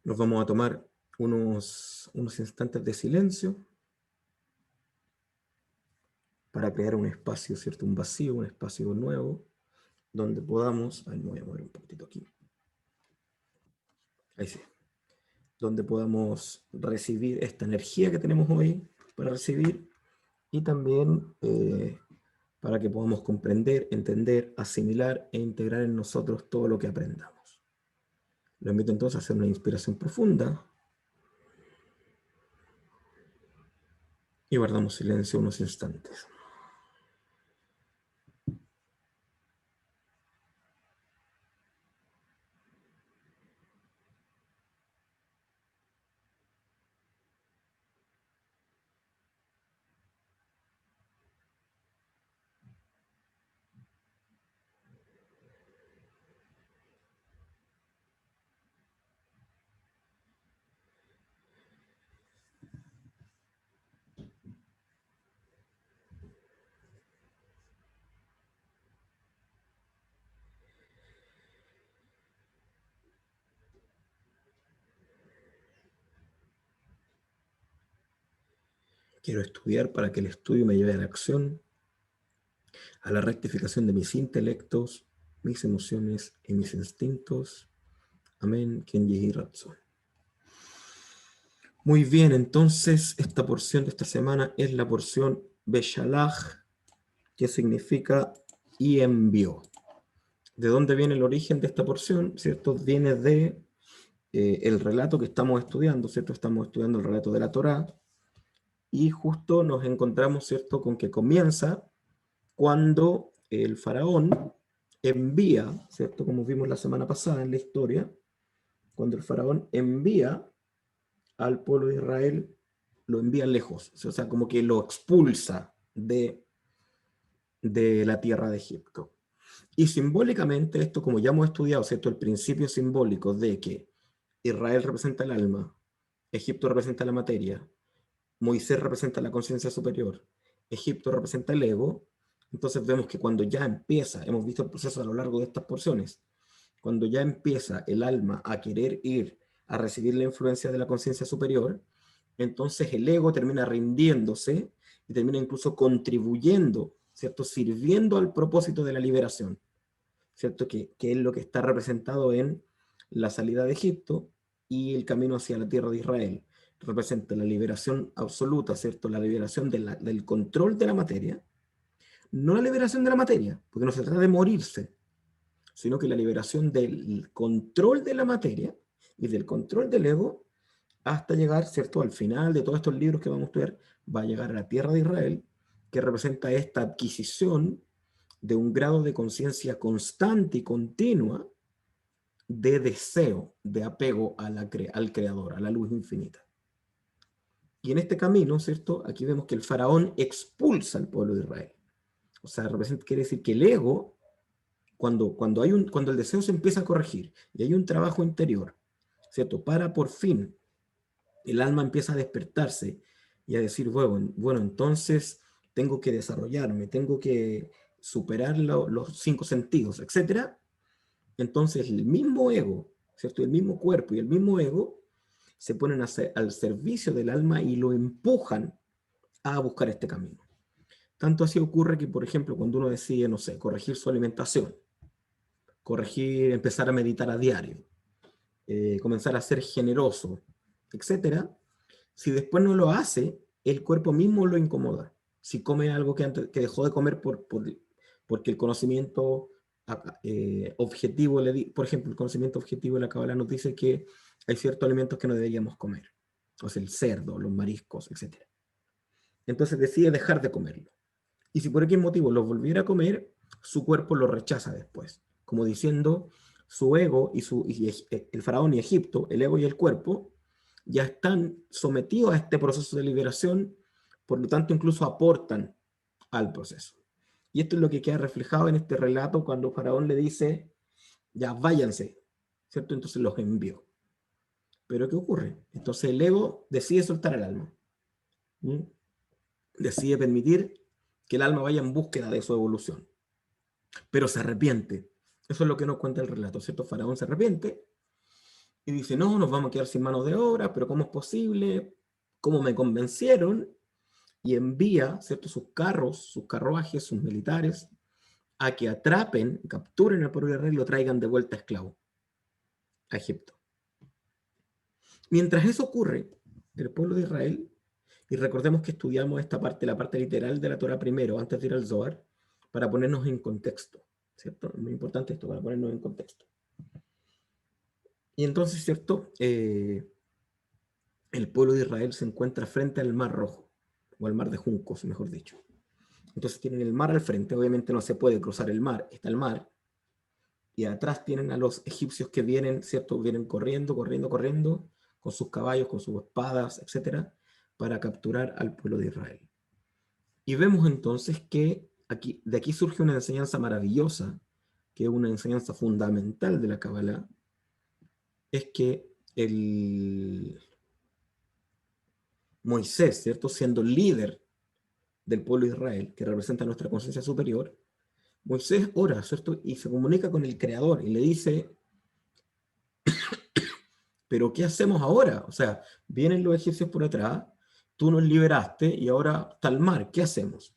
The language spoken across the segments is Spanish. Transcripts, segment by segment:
Nos vamos a tomar unos instantes de silencio para crear un espacio, ¿cierto? Un vacío, un espacio nuevo, donde podamos, ahí me voy a mover un poquitito aquí, ahí sí, donde podamos recibir esta energía que tenemos hoy para recibir y también para que podamos comprender, entender, asimilar e integrar en nosotros todo lo que aprendamos. Lo invito entonces a hacer una inspiración profunda y guardamos silencio unos instantes. Quiero estudiar para que el estudio me lleve a la acción, a la rectificación de mis intelectos, mis emociones y mis instintos. Amén. Ken Yehi Ratzon. Muy bien, entonces esta porción de esta semana es la porción Beshalach, que significa y envió. ¿De dónde viene el origen de esta porción? ¿Cierto? Viene de el relato que estamos estudiando, ¿cierto? Estamos estudiando el relato de la Torá y justo nos encontramos, ¿cierto?, con que comienza cuando el faraón envía, ¿cierto? Como vimos la semana pasada en la historia, cuando el faraón envía al pueblo de Israel, lo envía lejos, o sea, como que lo expulsa de la tierra de Egipto. Y simbólicamente esto, como ya hemos estudiado, ¿cierto? El principio simbólico de que Israel representa el alma, Egipto representa la materia, Moisés representa la conciencia superior, Egipto representa el ego. Entonces vemos que cuando ya empieza, hemos visto el proceso a lo largo de estas porciones, cuando ya empieza el alma a querer ir a recibir la influencia de la conciencia superior, entonces el ego termina rindiéndose y termina incluso contribuyendo, ¿cierto? Sirviendo al propósito de la liberación, ¿cierto? Que es lo que está representado en la salida de Egipto y el camino hacia la tierra de Israel. Representa la liberación absoluta, ¿cierto? La liberación del control de la materia, no la liberación de la materia, porque no se trata de morirse, sino que la liberación del control de la materia y del control del ego hasta llegar, ¿cierto?, al final de todos estos libros que vamos a estudiar, va a llegar a la tierra de Israel, que representa esta adquisición de un grado de conciencia constante y continua de deseo, de apego a al Creador, a la luz infinita. Y en este camino, ¿cierto?, aquí vemos que el faraón expulsa al pueblo de Israel. O sea, quiere decir que el ego, cuando el deseo se empieza a corregir y hay un trabajo interior, ¿cierto?, para por fin el alma empieza a despertarse y a decir, bueno, entonces tengo que desarrollarme, tengo que superar los 5 sentidos, etcétera. Entonces el mismo ego, ¿cierto? El mismo cuerpo y el mismo ego se ponen al servicio del alma y lo empujan a buscar este camino. Tanto así ocurre que, por ejemplo, cuando uno decide, no sé, corregir su alimentación, empezar a meditar a diario, comenzar a ser generoso, etcétera, si después no lo hace, el cuerpo mismo lo incomoda. Si come algo que dejó de comer porque el conocimiento objetivo, por ejemplo, el conocimiento objetivo de la Cábala nos dice que hay ciertos alimentos que no deberíamos comer, o sea, el cerdo, los mariscos, etc. Entonces decide dejar de comerlo. Y si por X motivo lo volviera a comer, su cuerpo lo rechaza después, como diciendo, su ego y el faraón y Egipto, el ego y el cuerpo, ya están sometidos a este proceso de liberación, por lo tanto incluso aportan al proceso. Y esto es lo que queda reflejado en este relato cuando Faraón le dice, ya váyanse, ¿cierto? Entonces los envió. Pero ¿qué ocurre? Entonces el ego decide soltar el alma. ¿Mm? Decide permitir que el alma vaya en búsqueda de su evolución. Pero se arrepiente. Eso es lo que nos cuenta el relato, ¿cierto? Faraón se arrepiente y dice, no, nos vamos a quedar sin mano de obra, pero ¿cómo es posible? ¿Cómo me convencieron? Y envía, ¿cierto?, sus carros, sus carruajes, sus militares, a que atrapen, capturen al pueblo de Israel y lo traigan de vuelta esclavo a Egipto. Mientras eso ocurre, el pueblo de Israel, y recordemos que estudiamos esta parte, la parte literal de la Torah primero, antes de ir al Zohar, para ponernos en contexto, ¿cierto? Es muy importante esto, para ponernos en contexto. Y entonces, ¿cierto? El pueblo de Israel se encuentra frente al Mar Rojo, o al Mar de Juncos, mejor dicho. Entonces tienen el mar al frente, obviamente no se puede cruzar el mar, está el mar, y atrás tienen a los egipcios que vienen, ¿cierto? Vienen corriendo, corriendo, corriendo, con sus caballos, con sus espadas, etcétera, para capturar al pueblo de Israel. Y vemos entonces que de aquí surge una enseñanza maravillosa, que es una enseñanza fundamental de la Kabbalah, es que el Moisés, ¿cierto? Siendo líder del pueblo de Israel, que representa nuestra conciencia superior, Moisés ora, ¿cierto? Y se comunica con el Creador y le dice, pero ¿qué hacemos ahora? O sea, vienen los egipcios por atrás, tú nos liberaste y ahora está el mar, ¿qué hacemos?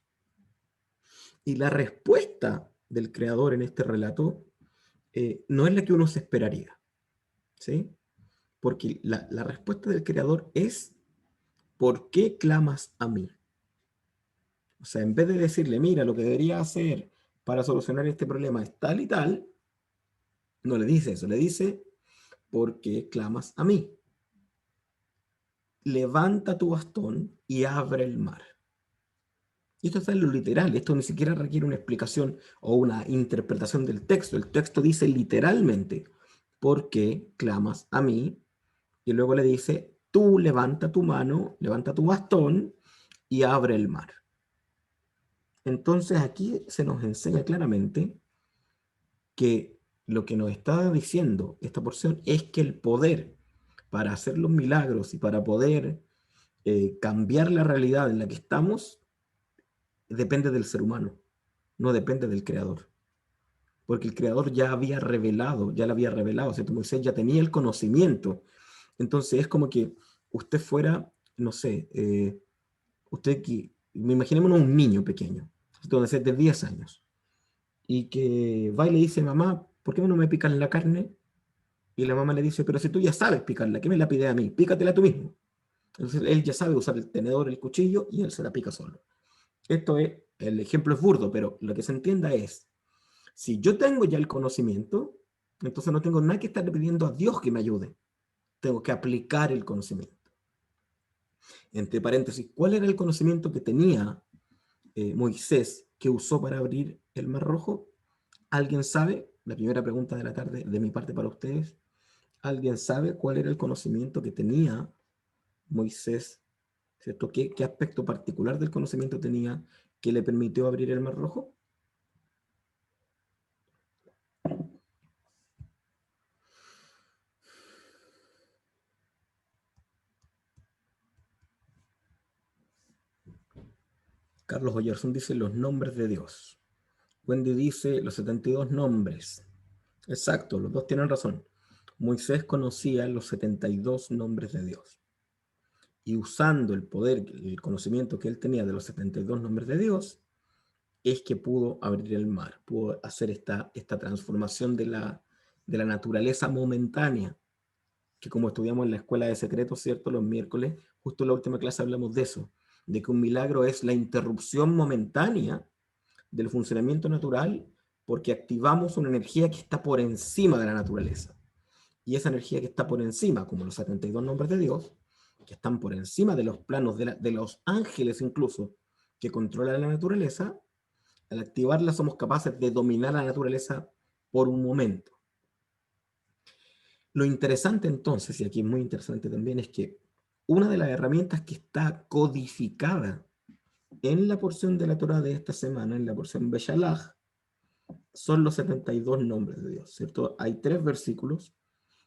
Y la respuesta del Creador en este relato no es la que uno se esperaría, ¿sí? Porque la respuesta del Creador es, ¿por qué clamas a mí? O sea, en vez de decirle, mira, lo que debería hacer para solucionar este problema es tal y tal, no le dice eso, le dice, ¿por qué clamas a mí? Levanta tu bastón y abre el mar. Y esto está en lo literal, esto ni siquiera requiere una explicación o una interpretación del texto. El texto dice literalmente, ¿por qué clamas a mí? Y luego le dice, tú levanta tu mano, levanta tu bastón y abre el mar. Entonces aquí se nos enseña claramente que lo que nos está diciendo esta porción es que el poder para hacer los milagros y para poder cambiar la realidad en la que estamos depende del ser humano, no depende del creador. Porque el creador ya había revelado, ya lo había revelado, ¿cierto? Moisés ya tenía el conocimiento. Entonces es como que usted fuera, no sé, usted que, me imaginémonos un niño pequeño, entonces de 10 años, y que va y le dice, mamá, ¿por qué no me pican la carne? Y la mamá le dice, pero si tú ya sabes picarla, ¿qué me la pide a mí? Pícatela tú mismo. Entonces él ya sabe usar el tenedor, el cuchillo, y él se la pica solo. Esto es, el ejemplo es burdo, pero lo que se entienda es, si yo tengo ya el conocimiento, entonces no tengo nada que estar pidiendo a Dios que me ayude. Tengo que aplicar el conocimiento. Entre paréntesis, ¿cuál era el conocimiento que tenía Moisés que usó para abrir el Mar Rojo? ¿Alguien sabe? La primera pregunta de la tarde de mi parte para ustedes. ¿Alguien sabe cuál era el conocimiento que tenía Moisés? ¿Cierto? ¿Qué aspecto particular del conocimiento tenía que le permitió abrir el Mar Rojo? Carlos Oyerson dice los nombres de Dios. Wendy dice los 72 nombres. Exacto, los dos tienen razón. Moisés conocía los 72 nombres de Dios. Y usando el poder, el conocimiento que él tenía de los 72 nombres de Dios, es que pudo abrir el mar, pudo hacer esta transformación de la naturaleza momentánea, que como estudiamos en la Escuela de Secretos, ¿cierto? Los miércoles, justo en la última clase hablamos de eso, de que un milagro es la interrupción momentánea del funcionamiento natural porque activamos una energía que está por encima de la naturaleza. Y esa energía que está por encima, como los 72 nombres de Dios, que están por encima de los planos de los ángeles incluso, que controlan la naturaleza, al activarla somos capaces de dominar la naturaleza por un momento. Lo interesante entonces, y aquí es muy interesante también, es que una de las herramientas que está codificada en la porción de la Torah de esta semana, en la porción Beshalach, son los 72 nombres de Dios, ¿cierto? Hay 3 versículos,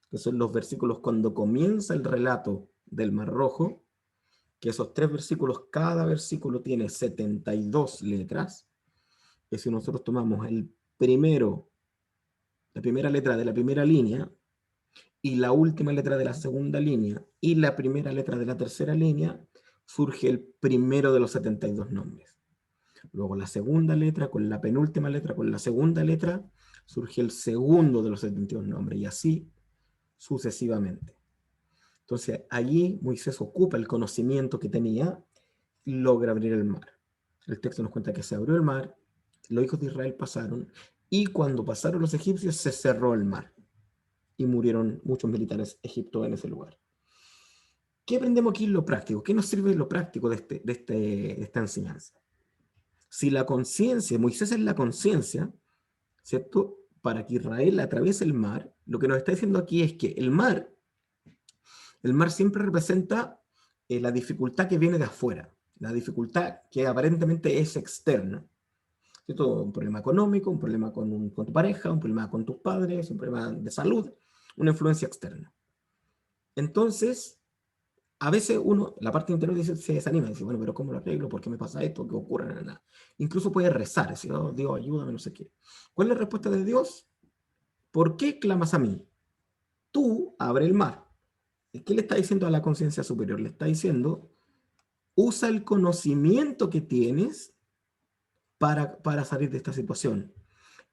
que son los versículos cuando comienza el relato del Mar Rojo, que esos 3 versículos, cada versículo tiene 72 letras, que si nosotros tomamos la primera letra de la primera línea y la última letra de la segunda línea y la primera letra de la tercera línea, surge el primero de los 72 nombres. Luego la segunda letra con la penúltima letra con la segunda letra, surge el segundo de los 72 nombres, y así sucesivamente. Entonces allí Moisés ocupa el conocimiento que tenía y logra abrir el mar. El texto nos cuenta que se abrió el mar, los hijos de Israel pasaron, y cuando pasaron los egipcios se cerró el mar y murieron muchos militares egipcios en ese lugar. ¿Qué aprendemos aquí en lo práctico? ¿Qué nos sirve lo práctico de esta enseñanza? Si la conciencia, Moisés es la conciencia, ¿cierto? Para que Israel atraviese el mar, lo que nos está diciendo aquí es que el mar siempre representa la dificultad que viene de afuera, la dificultad que aparentemente es externa, ¿cierto? Un problema económico, un problema con tu pareja, un problema con tus padres, un problema de salud, una influencia externa. Entonces, a veces uno, la parte interior se desanima, dice, bueno, pero ¿cómo lo arreglo? ¿Por qué me pasa esto? ¿Qué ocurre? Nada. Incluso puede rezar, decir, oh, Dios, ayúdame, no sé qué. ¿Cuál es la respuesta de Dios? ¿Por qué clamas a mí? Tú abre el mar. ¿Qué le está diciendo a la conciencia superior? Le está diciendo, usa el conocimiento que tienes para salir de esta situación.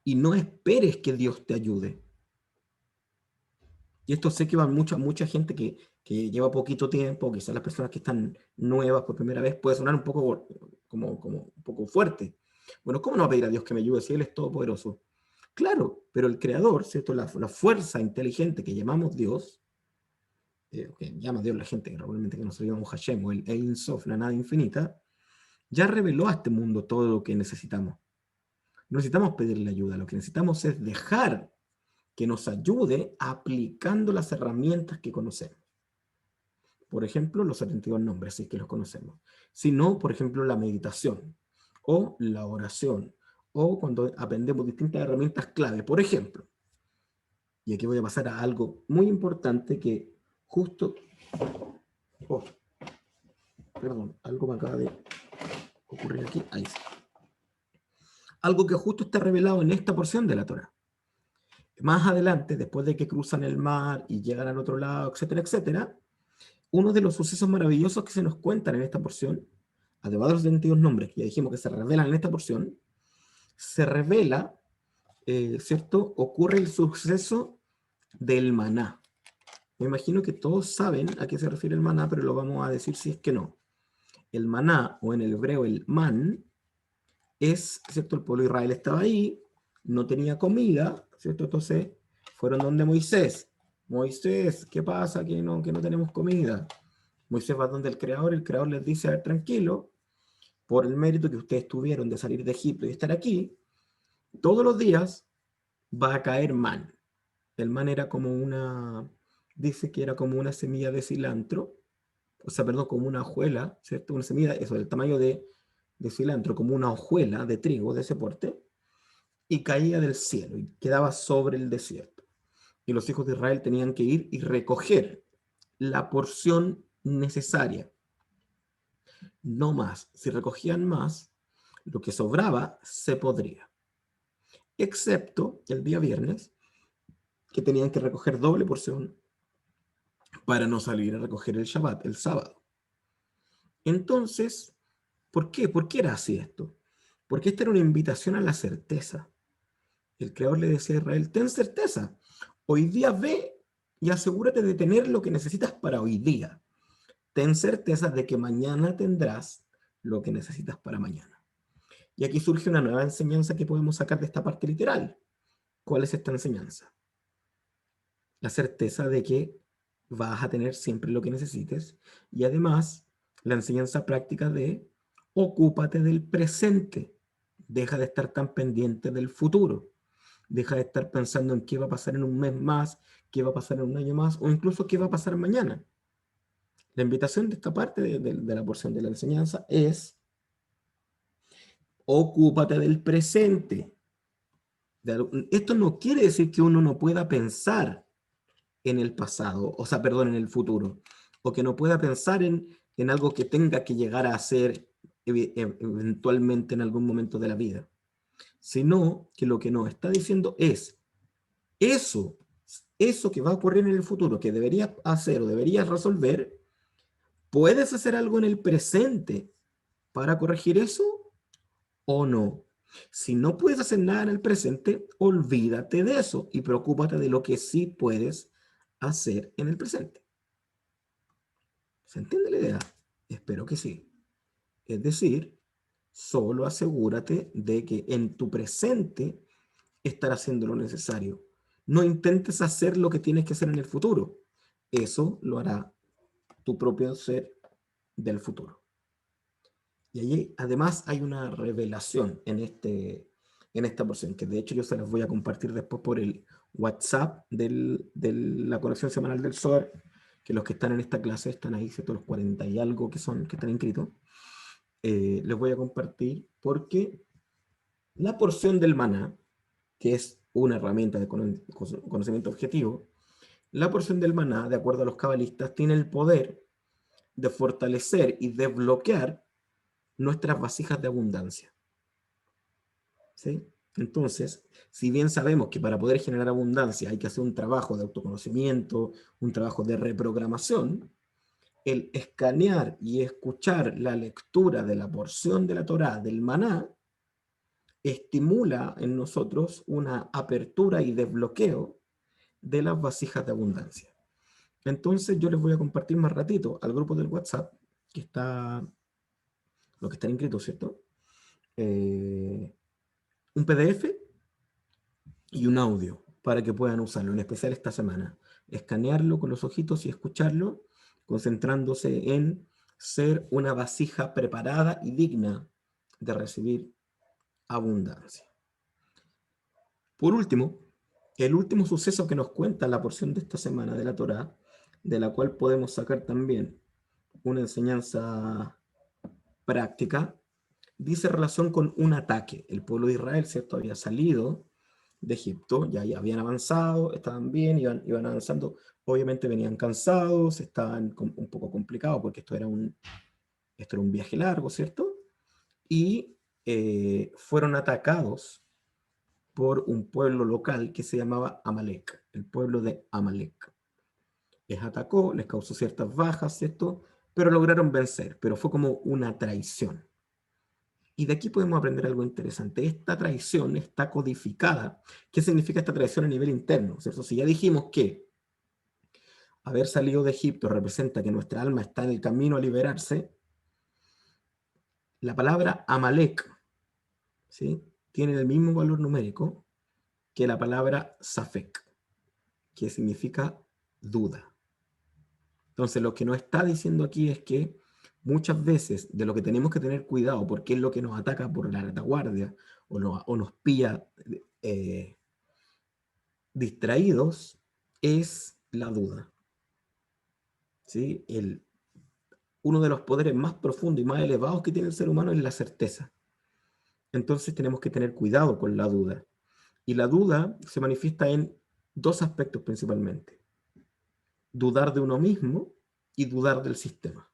Y no esperes que Dios te ayude. Y esto sé que va mucha gente que lleva poquito tiempo, quizás las personas que están nuevas por primera vez, puede sonar un poco como un poco fuerte. Bueno, ¿cómo no va a pedir a Dios que me ayude si Él es todopoderoso? Claro, pero el Creador, ¿cierto? La fuerza inteligente que llamamos Dios, que llama Dios la gente, que realmente que nosotros llamamos Hashem, o el Ein Sof, la nada infinita, ya reveló a este mundo todo lo que necesitamos. No necesitamos pedirle ayuda, lo que necesitamos es dejar que nos ayude aplicando las herramientas que conocemos. Por ejemplo, los 72 nombres, si es que los conocemos. Si no, por ejemplo, la meditación o la oración o cuando aprendemos distintas herramientas clave. Por ejemplo, y aquí voy a pasar a algo muy importante que justo... Oh, perdón, algo me acaba de ocurrir aquí. Ahí está. Algo que justo está revelado en esta porción de la Torá. Más adelante, después de que cruzan el mar y llegan al otro lado, etcétera, etcétera, uno de los sucesos maravillosos que se nos cuentan en esta porción, además de los 22 nombres que ya dijimos que se revelan en esta porción, se revela, ¿cierto? Ocurre el suceso del maná. Me imagino que todos saben a qué se refiere el maná, pero lo vamos a decir si es que no. El maná, o en el hebreo el man, es, ¿cierto? El pueblo de Israel estaba ahí, no tenía comida, ¿cierto? Entonces fueron donde Moisés. Moisés, ¿qué pasa? Que no tenemos comida. Moisés va donde el Creador les dice, a ver, tranquilo, por el mérito que ustedes tuvieron de salir de Egipto y estar aquí, todos los días va a caer man. El man era como dice que era como una semilla de cilantro, o sea, perdón, como una hojuela, ¿cierto? Una semilla, eso, del tamaño de cilantro, como una hojuela de trigo de ese porte, y caía del cielo y quedaba sobre el desierto. Y los hijos de Israel tenían que ir y recoger la porción necesaria, no más. Si recogían más, lo que sobraba se podría. Excepto el día viernes, que tenían que recoger doble porción para no salir a recoger el Shabbat, el sábado. Entonces, ¿por qué? ¿Por qué era así esto? Porque esta era una invitación a la certeza. El Creador le decía a Israel, ten certeza, hoy día ve y asegúrate de tener lo que necesitas para hoy día. Ten certeza de que mañana tendrás lo que necesitas para mañana. Y aquí surge una nueva enseñanza que podemos sacar de esta parte literal. ¿Cuál es esta enseñanza? La certeza de que vas a tener siempre lo que necesites y además la enseñanza práctica de ocúpate del presente. Deja de estar tan pendiente del futuro. Deja de estar pensando en qué va a pasar en un mes más, qué va a pasar en un año más o incluso qué va a pasar mañana. La invitación de esta parte de la porción de la enseñanza es ocúpate del presente. Esto no quiere decir que uno no pueda pensar en el pasado, o sea, perdón, en el futuro, o que no pueda pensar en algo que tenga que llegar a ser eventualmente en algún momento de la vida, sino que lo que nos está diciendo es, eso eso que va a ocurrir en el futuro, que deberías hacer o deberías resolver, ¿puedes hacer algo en el presente para corregir eso o no? Si no puedes hacer nada en el presente, olvídate de eso y preocúpate de lo que sí puedes hacer en el presente. ¿Se entiende la idea? Espero que sí. Es decir, solo asegúrate de que en tu presente estar haciendo lo necesario. No intentes hacer lo que tienes que hacer en el futuro. Eso lo hará tu propio ser del futuro. Y allí además hay una revelación en esta porción, que de hecho yo se las voy a compartir después por el WhatsApp de la colección semanal del Zohar, que los que están en esta clase están ahí, ¿cierto? Los 40 y algo que están inscritos. Les voy a compartir porque la porción del maná, que es una herramienta de conocimiento objetivo, la porción del maná, de acuerdo a los cabalistas, tiene el poder de fortalecer y desbloquear nuestras vasijas de abundancia. ¿Sí? Entonces, si bien sabemos que para poder generar abundancia hay que hacer un trabajo de autoconocimiento, un trabajo de reprogramación, el escanear y escuchar la lectura de la porción de la Torá del maná estimula en nosotros una apertura y desbloqueo de las vasijas de abundancia. Entonces yo les voy a compartir más ratito al grupo del WhatsApp, que está, lo que están inscritos, ¿cierto? Un PDF y un audio para que puedan usarlo, en especial esta semana. Escanearlo con los ojitos y escucharlo, concentrándose en ser una vasija preparada y digna de recibir abundancia. Por último, el último suceso que nos cuenta la porción de esta semana de la Torá, de la cual podemos sacar también una enseñanza práctica, dice relación con un ataque. El pueblo de Israel, ¿cierto?, había salido de Egipto, ya habían avanzado, estaban bien, iban avanzando, obviamente venían cansados, estaban un poco complicados porque esto era un viaje largo, ¿cierto? Y fueron atacados por un pueblo local que se llamaba Amalek, el pueblo de Amalek. Les atacó, les causó ciertas bajas, ¿cierto? Pero lograron vencer, pero fue como una traición. Y de aquí podemos aprender algo interesante. Esta traición está codificada. ¿Qué significa esta traición a nivel interno? ¿Cierto? Si ya dijimos que haber salido de Egipto representa que nuestra alma está en el camino a liberarse, la palabra Amalek, ¿sí?, tiene el mismo valor numérico que la palabra Safek, que significa duda. Entonces, lo que nos está diciendo aquí es que muchas veces de lo que tenemos que tener cuidado, porque es lo que nos ataca por la retaguardia o nos pilla distraídos, es la duda. ¿Sí? Uno de los poderes más profundos y más elevados que tiene el ser humano es la certeza. Entonces tenemos que tener cuidado con la duda. Y la duda se manifiesta en dos aspectos principalmente: dudar de uno mismo y dudar del sistema.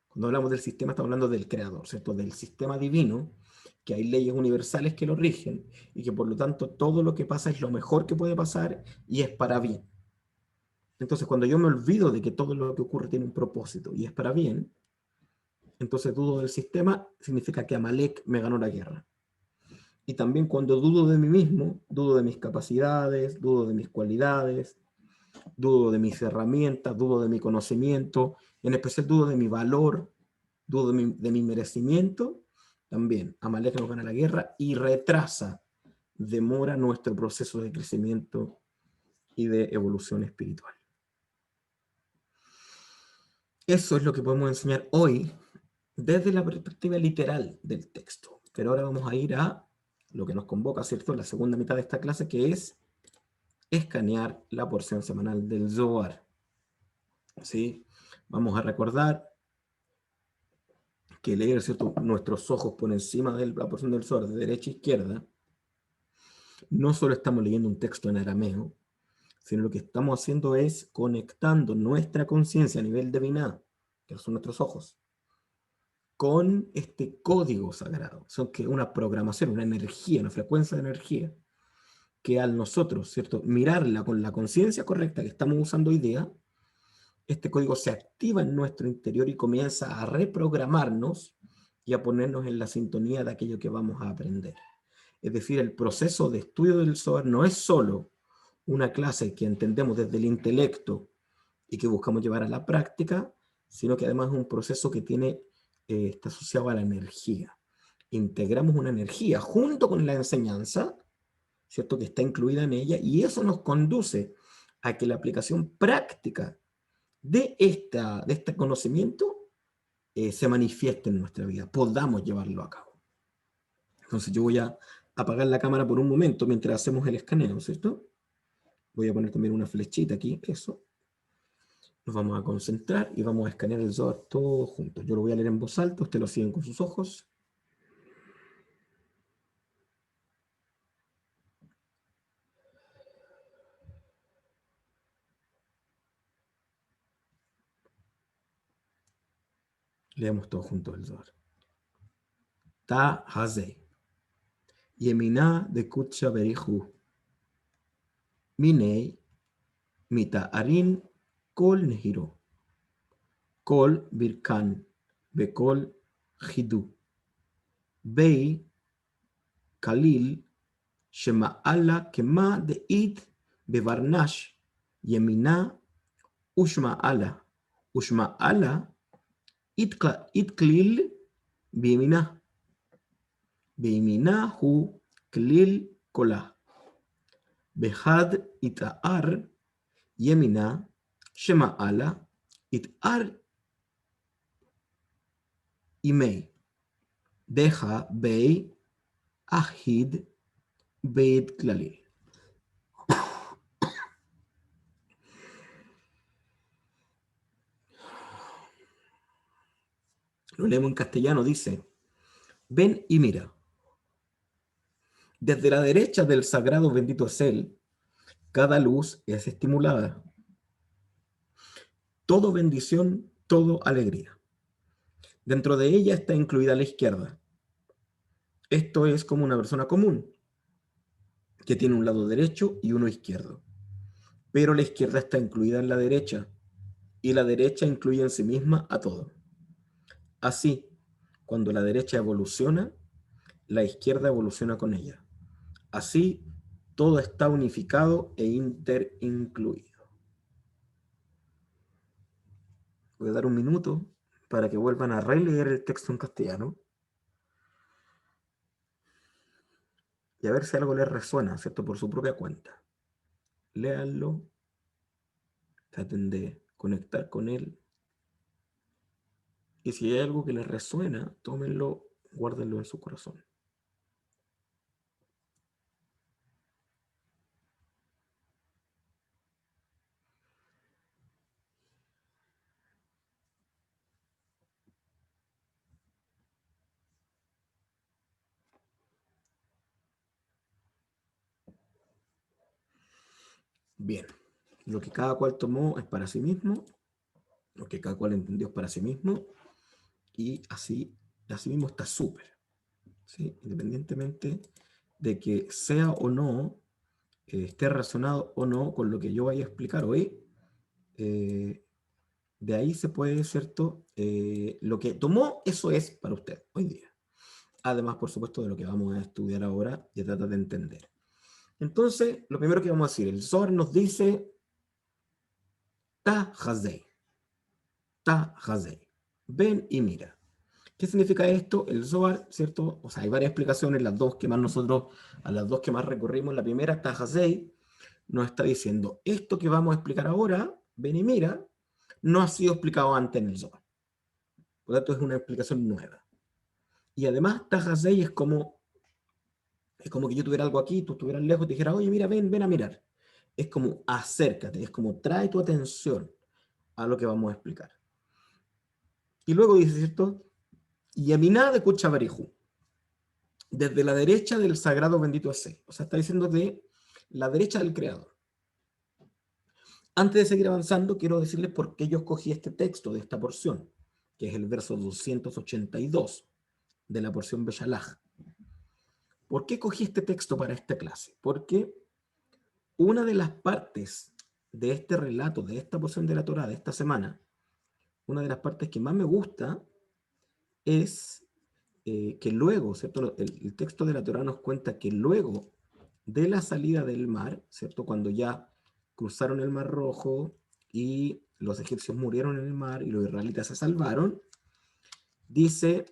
Cuando hablamos del sistema estamos hablando del creador, ¿cierto? Del sistema divino, que hay leyes universales que lo rigen y que por lo tanto todo lo que pasa es lo mejor que puede pasar y es para bien. Entonces cuando yo me olvido de que todo lo que ocurre tiene un propósito y es para bien, entonces dudo del sistema, significa que Amalek me ganó la guerra. Y también cuando dudo de mí mismo, dudo de mis capacidades, dudo de mis cualidades, dudo de mis herramientas, dudo de mi conocimiento, en especial dudo de mi valor, dudo de mi merecimiento, también Amalek nos gana la guerra y retrasa, demora nuestro proceso de crecimiento y de evolución espiritual. Eso es lo que podemos enseñar hoy desde la perspectiva literal del texto. Pero ahora vamos a ir a lo que nos convoca, ¿cierto?, la segunda mitad de esta clase, que es escanear la porción semanal del Zohar. ¿Sí? Vamos a recordar que leer, ¿cierto?, nuestros ojos por encima de la porción del Zohar, de derecha a izquierda, no solo estamos leyendo un texto en arameo, sino lo que estamos haciendo es conectando nuestra conciencia a nivel de Binah, que son nuestros ojos, con este código sagrado. Son que una programación, una energía, una frecuencia de energía que al nosotros, ¿cierto?, mirarla con la conciencia correcta que estamos usando hoy día, este código se activa en nuestro interior y comienza a reprogramarnos y a ponernos en la sintonía de aquello que vamos a aprender. Es decir, el proceso de estudio del Zohar no es solo una clase que entendemos desde el intelecto y que buscamos llevar a la práctica, sino que además es un proceso que está asociado a la energía. Integramos una energía junto con la enseñanza, ¿cierto?, que está incluida en ella, y eso nos conduce a que la aplicación práctica de este conocimiento se manifieste en nuestra vida, podamos llevarlo a cabo. Entonces yo voy a apagar la cámara por un momento mientras hacemos el escaneo, ¿cierto? Voy a poner también una flechita aquí, eso. Nos vamos a concentrar y vamos a escanear el Zohar todos juntos. Yo lo voy a leer en voz alta, ustedes lo siguen con sus ojos. Leemos todos juntos el Zohar. Ta Hazeh. Yemina de Kutcha Berihu. Minei Mita Arin Kol Nehiro. Kol Birkan Bekol Hidu. Bei Kalil Shema'ala Kema de Id Bevarnash. Yemina Ushma'ala. Ushma'ala Itklil Bimina. Bimina hu Klil Kola. Behad Ita'ar Yemina Shema'ala It'ar Imei. Deja Bei Ahid Beit Klalil. Lo leemos en castellano, dice: ven y mira. Desde la derecha del sagrado bendito es Él, cada luz es estimulada. Todo bendición, todo alegría. Dentro de ella está incluida la izquierda. Esto es como una persona común, que tiene un lado derecho y uno izquierdo. Pero la izquierda está incluida en la derecha, y la derecha incluye en sí misma a todo. Así, cuando la derecha evoluciona, la izquierda evoluciona con ella. Así, todo está unificado e interincluido. Voy a dar un minuto para que vuelvan a releer el texto en castellano y a ver si algo les resuena, ¿cierto? Por su propia cuenta. Léanlo, traten de conectar con él. Y si hay algo que les resuena, tómenlo, guárdenlo en su corazón. Bien, lo que cada cual tomó es para sí mismo, lo que cada cual entendió es para sí mismo, y así mismo está súper, ¿sí? Independientemente de que sea o no, esté relacionado o no con lo que yo vaya a explicar hoy, de ahí se puede, ¿cierto? Lo que tomó, eso es para usted hoy día. Además, por supuesto, de lo que vamos a estudiar ahora y tratar de entender. Entonces, lo primero que vamos a decir, el Zohar nos dice Ta Hazei. Ta Hazei. Ven y mira. ¿Qué significa esto? El Zohar, ¿cierto? O sea, hay varias explicaciones, las dos que más recorrimos. La primera, Ta Hazei, nos está diciendo, esto que vamos a explicar ahora, ven y mira, no ha sido explicado antes en el Zohar. Por lo tanto, es una explicación nueva. Y además, Ta Hazei es como que yo tuviera algo aquí, tú estuvieras lejos y te dijera, oye, mira, ven a mirar. Es como acércate, es como trae tu atención a lo que vamos a explicar. Y luego dice, ¿cierto? Yeminá de Kuchabarijú, desde la derecha del sagrado bendito Ase. O sea, está diciendo de la derecha del Creador. Antes de seguir avanzando, quiero decirles por qué yo escogí este texto de esta porción, que es el verso 282 de la porción Beshalach. ¿Por qué cogí este texto para esta clase? Porque una de las partes de este relato, de esta porción de la Torá, de esta semana, una de las partes que más me gusta es que luego, ¿cierto? El texto de la Torá nos cuenta que luego de la salida del mar, ¿cierto? Cuando ya cruzaron el Mar Rojo y los egipcios murieron en el mar y los israelitas se salvaron, dice,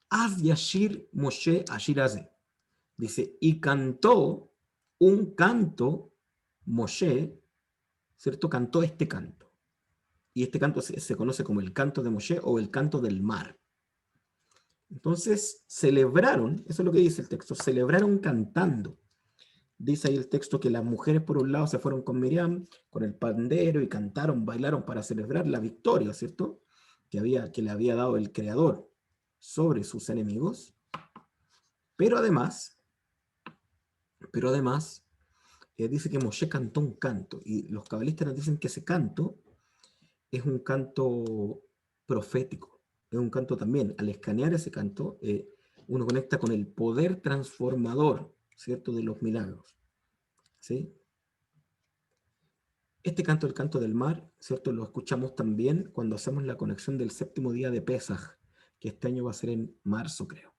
Az Yashir Moshe Ashiraze. Dice, y cantó un canto, Moshe, ¿cierto? Cantó este canto. Y este canto se conoce como el canto de Moshe o el canto del mar. Entonces, celebraron, eso es lo que dice el texto, celebraron cantando. Dice ahí el texto que las mujeres por un lado se fueron con Miriam, con el pandero y cantaron, bailaron para celebrar la victoria, ¿cierto? Que le había dado el Creador sobre sus enemigos. Pero además, dice que Moshe cantó un canto y los cabalistas nos dicen que ese canto es un canto profético, es un canto también. Al escanear ese canto, uno conecta con el poder transformador, ¿cierto? De los milagros, ¿sí? Este canto, el canto del mar, ¿cierto? Lo escuchamos también cuando hacemos la conexión del séptimo día de Pesaj, que este año va a ser en marzo, creo,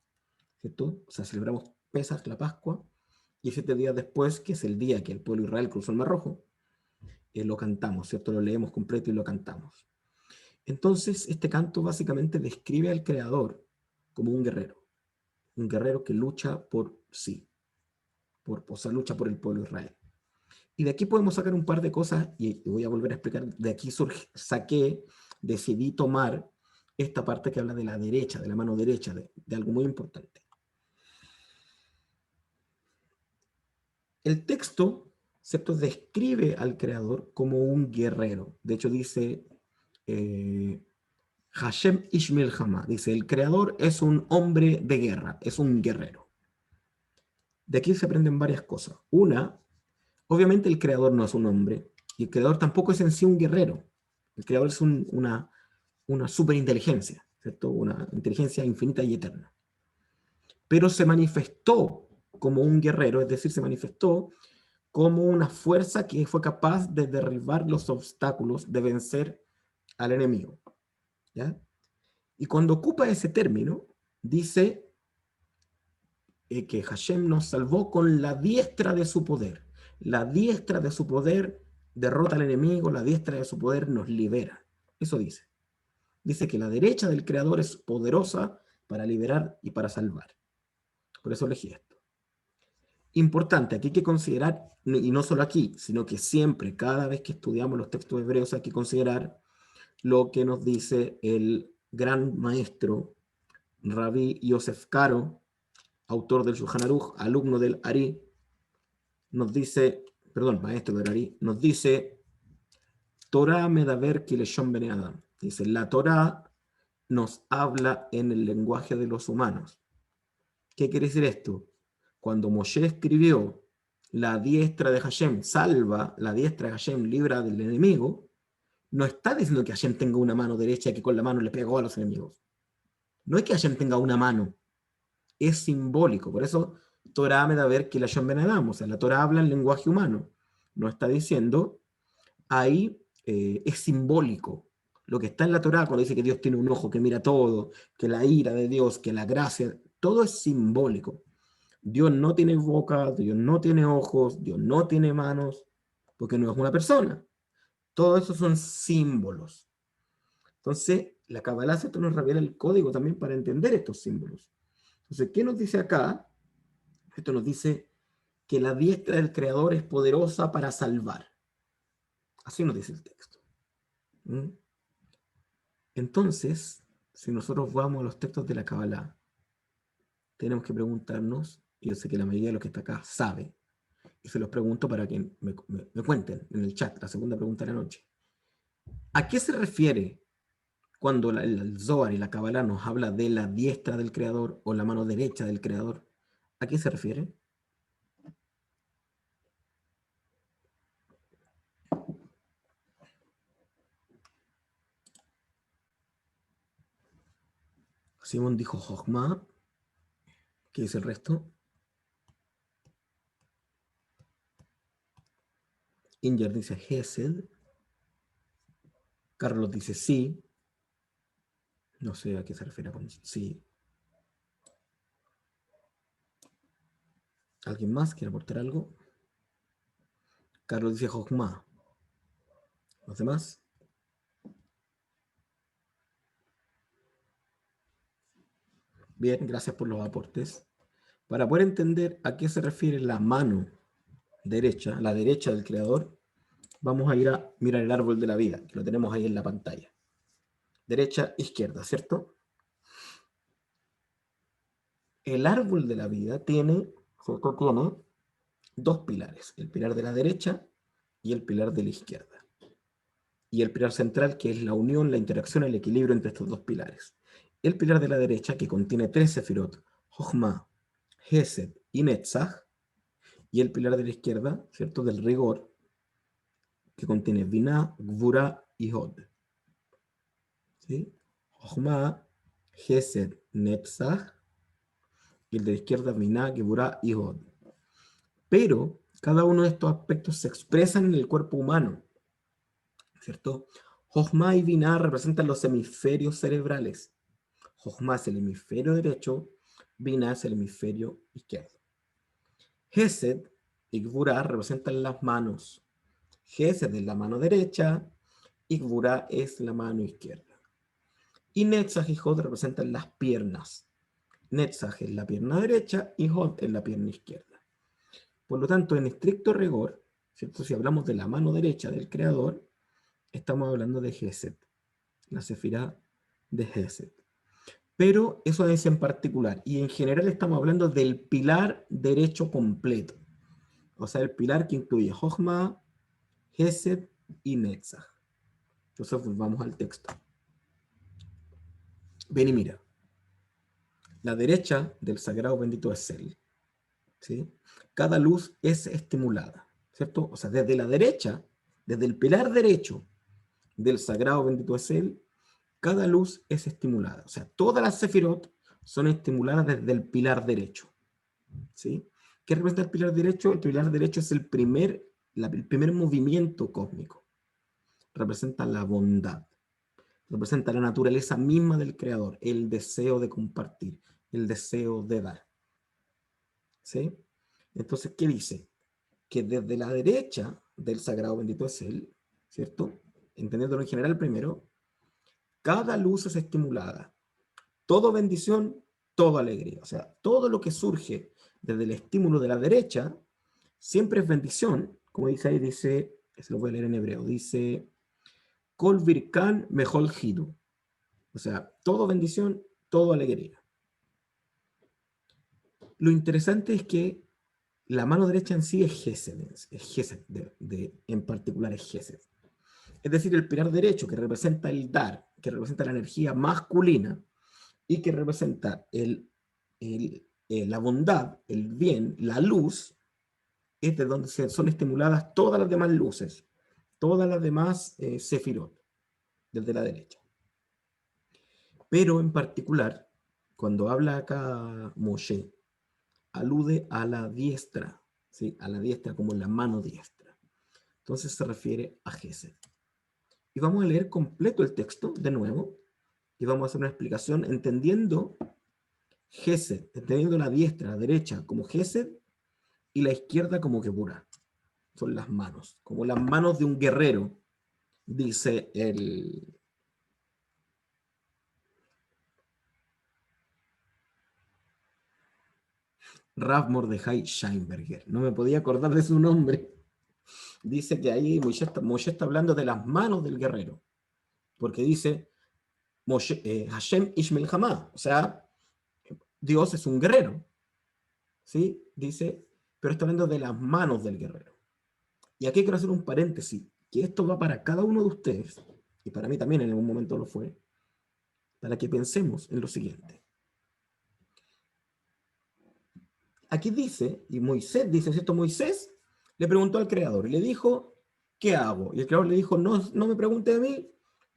¿cierto? O sea, celebramos Pesaj, la Pascua, y 7 días después, que es el día que el pueblo de Israel cruzó el Mar Rojo, lo cantamos, ¿cierto? Lo leemos completo y lo cantamos. Entonces, este canto básicamente describe al Creador como un guerrero que lucha por sí, o sea, lucha por el pueblo de Israel. Y de aquí podemos sacar un par de cosas, y voy a volver a explicar, de aquí decidí tomar esta parte que habla de la derecha, de la mano derecha, de algo muy importante. El texto, ¿cierto?, describe al Creador como un guerrero. De hecho, dice Hashem Ish Milchama, dice, el Creador es un hombre de guerra, es un guerrero. De aquí se aprenden varias cosas. Una, obviamente el Creador no es un hombre, y el Creador tampoco es en sí un guerrero. El Creador es una superinteligencia, ¿cierto? Una inteligencia infinita y eterna. Pero se manifestó como un guerrero, es decir, se manifestó como una fuerza que fue capaz de derribar los obstáculos, de vencer al enemigo. ¿Ya? Y cuando ocupa ese término, dice que Hashem nos salvó con la diestra de su poder. La diestra de su poder derrota al enemigo, la diestra de su poder nos libera. Eso dice. Dice que la derecha del Creador es poderosa para liberar y para salvar. Por eso elegí esto. Importante, aquí hay que considerar, y no solo aquí, sino que siempre, cada vez que estudiamos los textos hebreos, hay que considerar lo que nos dice el gran maestro Rabbi Yosef Karo, autor del Shulchan Aruch, alumno del Ari, nos dice, perdón, maestro del Ari, nos dice, Torah medaber kileshon bene Adam. Dice, la Torah nos habla en el lenguaje de los humanos. ¿Qué quiere decir esto? Cuando Moshe escribió, la diestra de Hashem salva, la diestra de Hashem libra del enemigo, no está diciendo que Hashem tenga una mano derecha y que con la mano le pegó a los enemigos. No es que Hashem tenga una mano, es simbólico. Por eso Torah me da a ver que la Hashem Ben Adam, o sea, la Torah habla en lenguaje humano. No está diciendo, ahí es simbólico. Lo que está en la Torah cuando dice que Dios tiene un ojo que mira todo, que la ira de Dios, que la gracia, todo es simbólico. Dios no tiene boca, Dios no tiene ojos, Dios no tiene manos, porque no es una persona. Todo eso son símbolos. Entonces, la Kabbalah esto nos revela el código también para entender estos símbolos. Entonces, ¿qué nos dice acá? Esto nos dice que la diestra del Creador es poderosa para salvar. Así nos dice el texto. ¿Mm? Entonces, si nosotros vamos a los textos de la Kabbalah, tenemos que preguntarnos, y yo sé que la mayoría de los que está acá sabe, y se los pregunto para que me cuenten en el chat, la segunda pregunta de la noche. ¿A qué se refiere cuando el Zohar y la Kabbalah nos habla de la diestra del Creador o la mano derecha del Creador? ¿A qué se refiere? Simón dijo Jochma. ¿Qué dice el resto? Inger dice Hesed. Carlos dice sí. No sé a qué se refiere con sí. ¿Alguien más quiere aportar algo? Carlos dice Jochma. ¿Los demás? Bien, gracias por los aportes. Para poder entender a qué se refiere la mano derecha, la derecha del creador, vamos a ir a mirar el árbol de la vida, que lo tenemos ahí en la pantalla. Derecha, izquierda, ¿cierto? El árbol de la vida tiene, ¿cierto? Tiene dos pilares, el pilar de la derecha y el pilar de la izquierda. Y el pilar central, que es la unión, la interacción, el equilibrio entre estos dos pilares. El pilar de la derecha, que contiene tres sefirot, Jochma, Hesed y Netzach, y el pilar de la izquierda, ¿cierto? Del rigor, que contiene Binah, Gvura y Hod. ¿Sí? Jochma, Hesed, Netzach, y el de la izquierda, Binah, Gvura y Hod. Pero cada uno de estos aspectos se expresan en el cuerpo humano, ¿cierto? Jochma y Binah representan los hemisferios cerebrales. Jochma es el hemisferio derecho, Binah es el hemisferio izquierdo. Hesed y Gvura representan las manos. Hesed es la mano derecha y Gvura es la mano izquierda. Y Netzach y Hod representan las piernas. Netzach es la pierna derecha y Hod es la pierna izquierda. Por lo tanto, en estricto rigor, ¿cierto? Si hablamos de la mano derecha del creador, estamos hablando de Hesed, la sefirá de Hesed. Pero eso es en particular, y en general estamos hablando del pilar derecho completo, o sea, el pilar que incluye Jochma, Hesed y Netzach. Entonces, pues vamos al texto. Ven y mira. La derecha del sagrado bendito es Sel, ¿sí? Cada luz es estimulada, ¿cierto? O sea, desde la derecha, desde el pilar derecho del sagrado bendito es Él, cada luz es estimulada. O sea, todas las sefirot son estimuladas desde el pilar derecho. ¿Sí? ¿Qué representa el pilar derecho? El pilar derecho es el primer movimiento cósmico. Representa la bondad. Representa la naturaleza misma del creador, el deseo de compartir, el deseo de dar. ¿Sí? Entonces, ¿qué dice? Que desde la derecha del sagrado bendito es Él, ¿cierto? Entendiéndolo en general primero, cada luz es estimulada. Todo bendición, toda alegría. O sea, todo lo que surge desde el estímulo de la derecha, siempre es bendición. Como dice ahí, dice, se lo voy a leer en hebreo, dice, Kol virkan mejol hidu. O sea, todo bendición, todo alegría. Lo interesante es que la mano derecha en sí es Gesed, en particular es Gesed. Es decir, el pilar derecho que representa el dar, que representa la energía masculina y que representa la bondad, el bien, la luz, es de donde son estimuladas todas las demás luces, todas las demás sefirot, desde la derecha. Pero en particular, cuando habla acá Moshe, alude a la diestra, ¿sí? A la diestra como la mano diestra. Entonces se refiere a Gesed. Y vamos a leer completo el texto de nuevo y vamos a hacer una explicación entendiendo Gesed, entendiendo la diestra, la derecha como Gesed y la izquierda como Geburah. Son las manos, como las manos de un guerrero, dice el Rav Mordechai Scheinberger. No me podía acordar de su nombre. Dice que ahí Moshe está hablando de las manos del guerrero, porque dice Hashem Ishmael Hamá, o sea, Dios es un guerrero, ¿sí? Dice, pero está hablando de las manos del guerrero. Y aquí quiero hacer un paréntesis, que esto va para cada uno de ustedes, y para mí también en algún momento lo fue, para que pensemos en lo siguiente. Aquí dice, y Moisés dice, ¿cierto? Moisés le preguntó al Creador y le dijo, ¿qué hago? Y el Creador le dijo, no, no me preguntes a mí,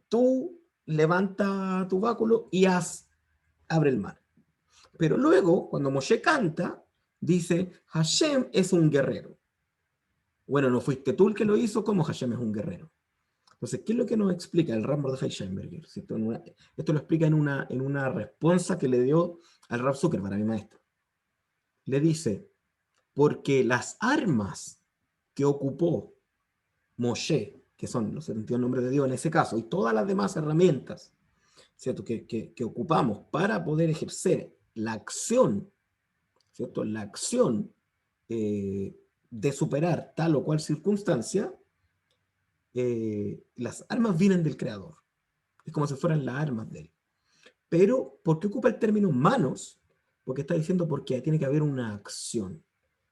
tú levanta tu báculo y abre el mar. Pero luego, cuando Moshe canta, dice, Hashem es un guerrero. Bueno, no fuiste tú el que lo hizo, como Hashem es un guerrero. Entonces, ¿qué es lo que nos explica el Rav Mordechai Scheinberger? ¿Cierto? Esto lo explica en una respuesta que le dio al Rav Zuckerberg, a mi maestro. Le dice, porque las armas que ocupó Moshe, que son los 71 nombres de Dios en ese caso, y todas las demás herramientas, ¿cierto? Que ocupamos para poder ejercer la acción, ¿cierto? La acción de superar tal o cual circunstancia, las armas vienen del Creador. Es como si fueran las armas de él. Pero, ¿por qué ocupa el término manos? Porque está diciendo porque tiene que haber una acción.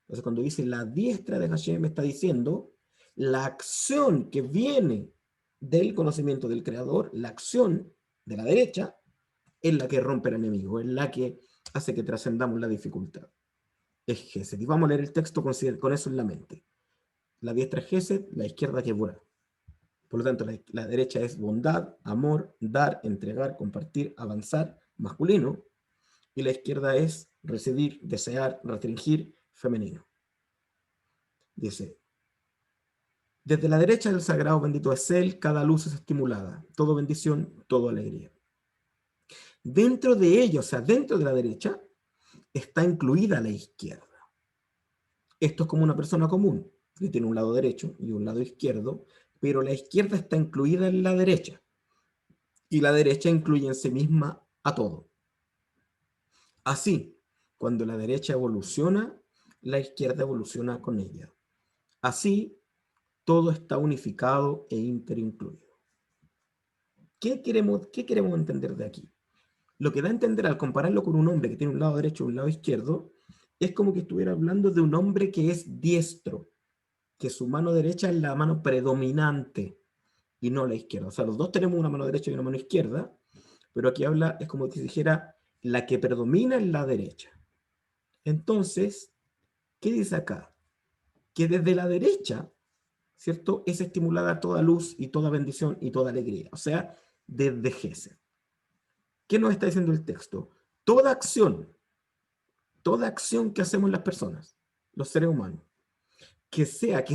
Entonces, cuando dice la diestra de Hashem, está diciendo la acción que viene del conocimiento del Creador, la acción de la derecha, es la que rompe al enemigo, es la que hace que trascendamos la dificultad. Es Gesed. Y vamos a leer el texto con eso en la mente. La diestra es Gesed, la izquierda es Geburah. Por lo tanto, la derecha es bondad, amor, dar, entregar, compartir, avanzar, masculino. Y la izquierda es recibir, desear, restringir, femenino. Dice, desde la derecha del sagrado bendito es Él, cada luz es estimulada, todo bendición, todo alegría. Dentro de ella, o sea, dentro de la derecha, está incluida la izquierda. Esto es como una persona común, que tiene un lado derecho y un lado izquierdo, pero la izquierda está incluida en la derecha, y la derecha incluye en sí misma a todo. Así, cuando la derecha evoluciona, la izquierda evoluciona con ella. Así, todo está unificado e interincluido. ¿Qué queremos entender de aquí? Lo que da a entender al compararlo con un hombre que tiene un lado derecho y un lado izquierdo, es como que estuviera hablando de un hombre que es diestro, que su mano derecha es la mano predominante y no la izquierda. O sea, los dos tenemos una mano derecha y una mano izquierda, pero aquí habla, es como si dijera, la que predomina es la derecha. Entonces, ¿qué dice acá? Que desde la derecha, ¿cierto? Es estimulada toda luz y toda bendición y toda alegría. O sea, desde Gesed. ¿Qué nos está diciendo el texto? Toda acción que hacemos las personas, los seres humanos, que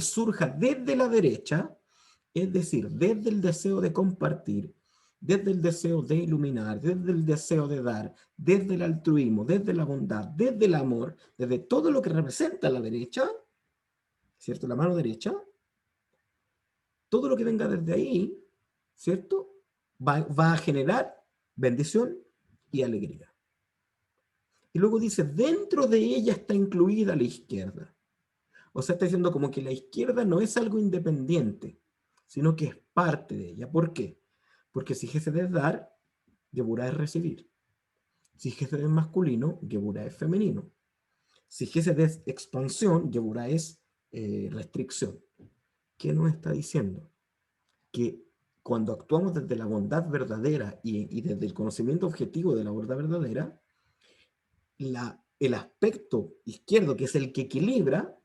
surja desde la derecha, es decir, desde el deseo de compartir, desde el deseo de iluminar, desde el deseo de dar, desde el altruismo, desde la bondad, desde el amor, desde todo lo que representa la derecha, ¿cierto? La mano derecha, todo lo que venga desde ahí, ¿cierto? Va a generar bendición y alegría. Y luego dice, dentro de ella está incluida la izquierda. O sea, está diciendo como que la izquierda no es algo independiente, sino que es parte de ella. ¿Por qué? Porque si Gesed es dar, Geburah es recibir. Si Gesed es masculino, Geburah es femenino. Si Gesed es expansión, Geburah es restricción. ¿Qué nos está diciendo? Que cuando actuamos desde la bondad verdadera y desde el conocimiento objetivo de la bondad verdadera, el aspecto izquierdo, que es el que equilibra,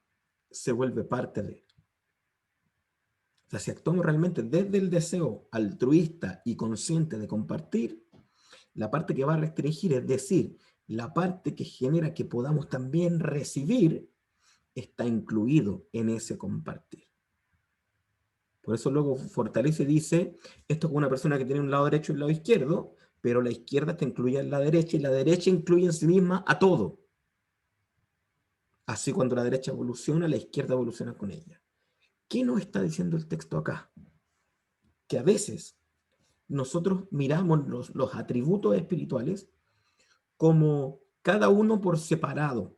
se vuelve parte de él. O sea, si actuamos realmente desde el deseo altruista y consciente de compartir, la parte que va a restringir, es decir, la parte que genera que podamos también recibir, está incluido en ese compartir. Por eso luego fortalece y dice, esto es como una persona que tiene un lado derecho y un lado izquierdo, pero la izquierda te incluye en la derecha y la derecha incluye en sí misma a todo. Así cuando la derecha evoluciona, la izquierda evoluciona con ella. ¿Qué nos está diciendo el texto acá? Que a veces nosotros miramos los atributos espirituales como cada uno por separado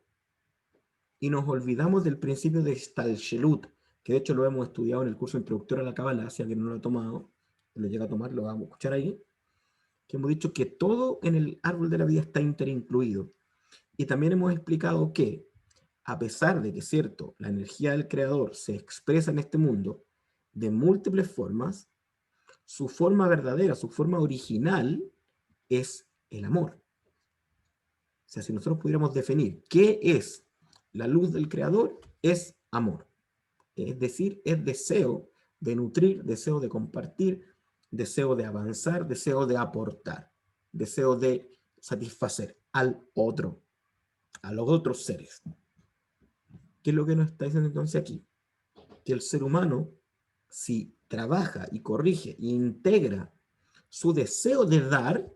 y nos olvidamos del principio de Stalshelut, que de hecho lo hemos estudiado en el curso introductorio a la Kabbalah, si alguien no lo ha tomado, lo llega a tomar, lo vamos a escuchar ahí, que hemos dicho que todo en el árbol de la vida está interincluido. Y también hemos explicado que, a pesar de que, cierto, la energía del creador se expresa en este mundo de múltiples formas, su forma verdadera, su forma original es el amor. O sea, si nosotros pudiéramos definir qué es la luz del creador, es amor. Es decir, es deseo de nutrir, deseo de compartir, deseo de avanzar, deseo de aportar, deseo de satisfacer al otro, a los otros seres. ¿Qué es lo que nos está diciendo entonces aquí? que el ser humano, si trabaja y corrige e integra su deseo de dar,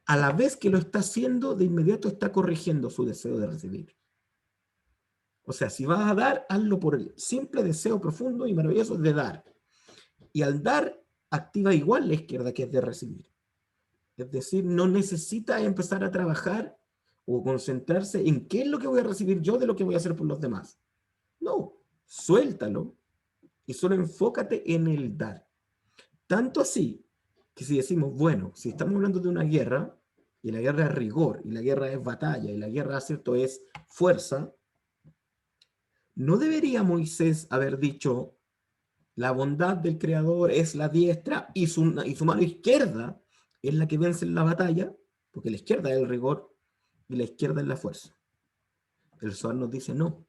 a la vez que lo está haciendo, de inmediato está corrigiendo su deseo de recibir. O sea, si vas a dar, hazlo por el simple deseo profundo y maravilloso de dar. Y al dar, activa igual la izquierda que es de recibir. Es decir, no necesita empezar a trabajar o concentrarse en qué es lo que voy a recibir yo de lo que voy a hacer por los demás. No, suéltalo y solo enfócate en el dar. Tanto así que si decimos, bueno, si estamos hablando de una guerra, y la guerra es rigor, y la guerra es batalla, y la guerra, ¿cierto?, es fuerza, ¿no debería Moisés haber dicho, la bondad del Creador es la diestra y su mano izquierda es la que vence en la batalla? Porque la izquierda es el rigor y la izquierda es la fuerza. El Zohar nos dice no,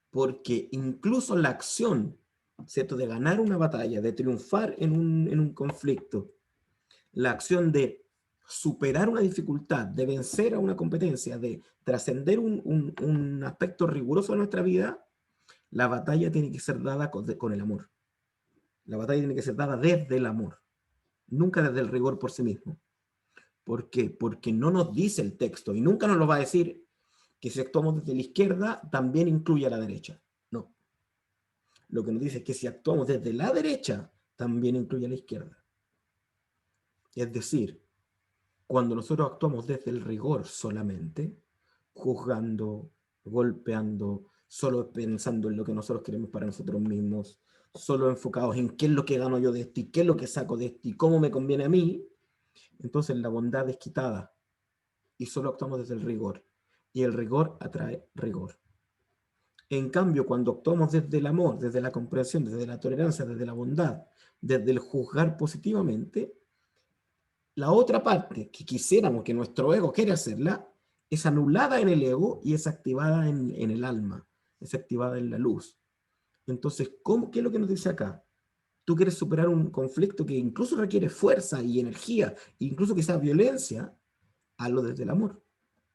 porque incluso la acción, ¿cierto?, de ganar una batalla, de triunfar en un conflicto, la acción de superar una dificultad, de vencer a una competencia, de trascender un aspecto riguroso de nuestra vida, la batalla tiene que ser dada con el amor. La batalla tiene que ser dada desde el amor, nunca desde el rigor por sí mismo. ¿Por qué? Porque no nos dice el texto y nunca nos lo va a decir que si actuamos desde la izquierda también incluye a la derecha. No. Lo que nos dice es que si actuamos desde la derecha también incluye a la izquierda. Es decir, cuando nosotros actuamos desde el rigor solamente, juzgando, golpeando, solo pensando en lo que nosotros queremos para nosotros mismos, solo enfocados en qué es lo que gano yo de esto y qué es lo que saco de esto y cómo me conviene a mí, entonces la bondad es quitada y solo actuamos desde el rigor. Y el rigor atrae rigor. En cambio, cuando actuamos desde el amor, desde la comprensión, desde la tolerancia, desde la bondad, desde el juzgar positivamente, la otra parte que quisiéramos, que nuestro ego quiere hacerla, es anulada en el ego y es activada en el alma, es activada en la luz. Entonces, ¿qué es lo que nos dice acá? Tú quieres superar un conflicto que incluso requiere fuerza y energía, incluso quizás violencia, hazlo desde el amor,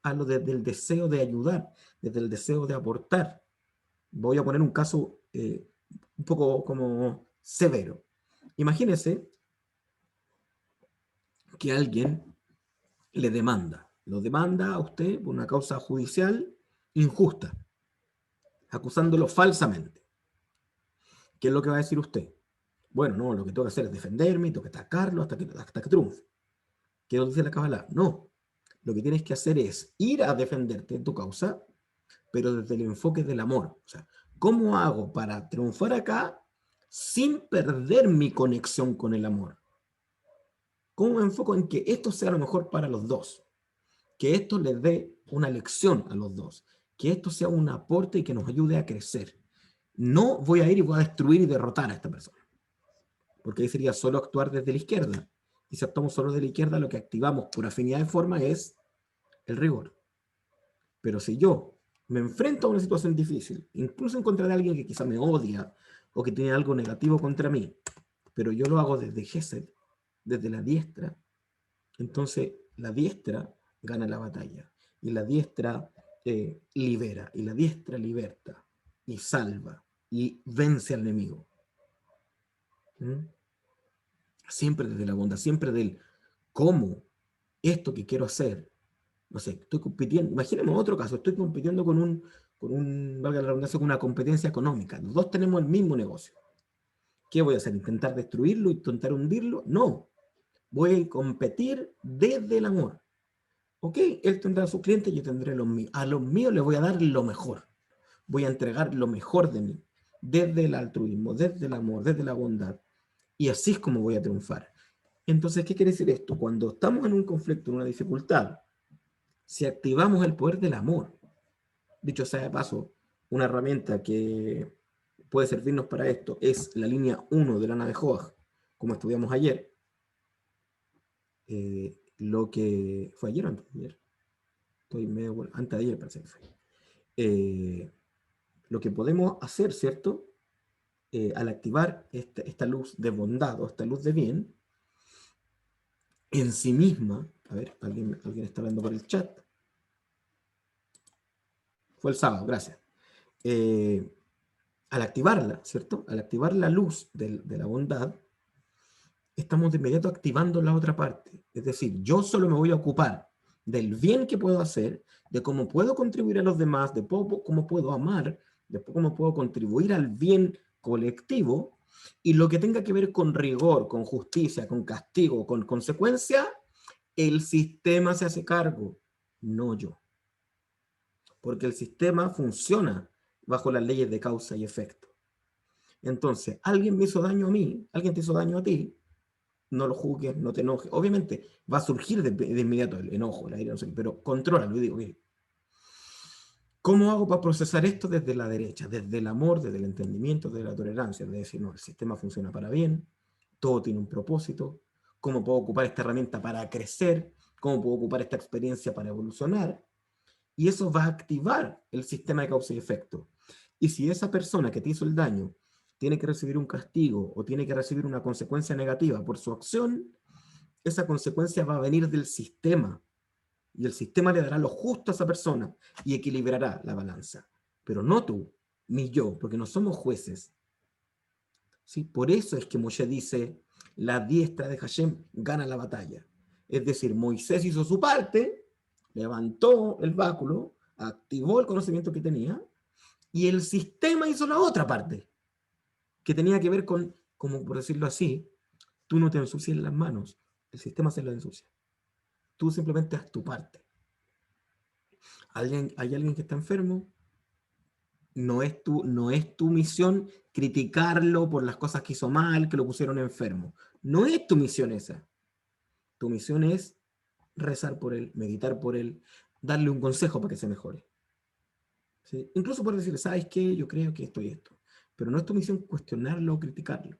hazlo desde el deseo de ayudar, desde el deseo de aportar. Voy a poner un caso un poco como severo. Imagínese que alguien le demanda, lo demanda a usted por una causa judicial injusta, acusándolo falsamente. ¿Qué es lo que va a decir usted? Bueno, no, lo que tengo que hacer es defenderme, tengo que atacarlo hasta que triunfe. ¿Qué nos dice la Kabbalah? No, lo que tienes que hacer es ir a defenderte en tu causa, pero desde el enfoque del amor. O sea, ¿cómo hago para triunfar acá sin perder mi conexión con el amor? ¿Cómo me enfoco en que esto sea lo mejor para los dos? Que esto les dé una lección a los dos, que esto sea un aporte y que nos ayude a crecer. No voy a ir y voy a destruir y derrotar a esta persona, porque ahí sería solo actuar desde la izquierda. Y si actuamos solo de la izquierda, lo que activamos por afinidad de forma es el rigor. Pero si yo me enfrento a una situación difícil, incluso en contra de alguien que quizá me odia o que tiene algo negativo contra mí, pero yo lo hago desde Gesed, desde la diestra, entonces la diestra gana la batalla. Y la diestra libera, y la diestra liberta, y salva, y vence al enemigo. ¿Mm? Siempre desde la bondad, siempre del cómo esto que quiero hacer, no sé, estoy compitiendo, imaginemos otro caso, estoy compitiendo valga la redundancia, con una competencia económica. Los dos tenemos el mismo negocio. ¿Qué voy a hacer? ¿Intentar destruirlo? ¿Intentar hundirlo? No. Voy a competir desde el amor. Ok, él tendrá a sus clientes, yo tendré los míos. A los míos les voy a dar lo mejor. Voy a entregar lo mejor de mí. Desde el altruismo, desde el amor, desde la bondad. Y así es como voy a triunfar. Entonces, ¿qué quiere decir esto? Cuando estamos en un conflicto, en una dificultad, si activamos el poder del amor, dicho sea de paso, una herramienta que puede servirnos para esto es la línea 1 de la nave Joach, como estudiamos ayer. Lo que fue ayer o antes de ayer. Estoy medio bueno, antes de ayer parece que fue. Lo que podemos hacer, ¿cierto? Al activar esta luz de bondad o esta luz de bien, en sí misma, a ver, alguien está hablando por el chat. Fue el sábado, gracias. al activarla, ¿cierto? Al activar la luz de la bondad, estamos de inmediato activando la otra parte. Es decir, yo solo me voy a ocupar del bien que puedo hacer, de cómo puedo contribuir a los demás, de cómo puedo amar, de cómo puedo contribuir al bien colectivo, y lo que tenga que ver con rigor, con justicia, con castigo, con consecuencia, el sistema se hace cargo, no yo. Porque el sistema funciona bajo las leyes de causa y efecto. Entonces, alguien me hizo daño a mí, alguien te hizo daño a ti, no lo juzgues, no te enojes. Obviamente va a surgir de inmediato el enojo, la ira, no sé, pero contrólalo y digo, okay, ¿cómo hago para procesar esto desde la derecha? Desde el amor, desde el entendimiento, desde la tolerancia, de decir, no, el sistema funciona para bien, todo tiene un propósito, ¿cómo puedo ocupar esta herramienta para crecer? ¿Cómo puedo ocupar esta experiencia para evolucionar? Y eso va a activar el sistema de causa y efecto. Y si esa persona que te hizo el daño tiene que recibir un castigo o tiene que recibir una consecuencia negativa por su acción, esa consecuencia va a venir del sistema. Y el sistema le dará lo justo a esa persona y equilibrará la balanza. Pero no tú, ni yo, porque no somos jueces. ¿Sí? Por eso es que Moshe dice, la diestra de Hashem gana la batalla. Es decir, Moisés hizo su parte, levantó el báculo, activó el conocimiento que tenía, y el sistema hizo la otra parte, que tenía que ver con, como por decirlo así, tú no te ensucias las manos, el sistema se lo ensucia. Tú simplemente haz tu parte. Hay alguien que está enfermo, no es tu misión criticarlo por las cosas que hizo mal, que lo pusieron enfermo. No es tu misión esa. Tu misión es rezar por él, meditar por él, darle un consejo para que se mejore. ¿Sí? Incluso por decirle, ¿sabes qué? Yo creo que esto y esto. Pero no es tu misión cuestionarlo o criticarlo.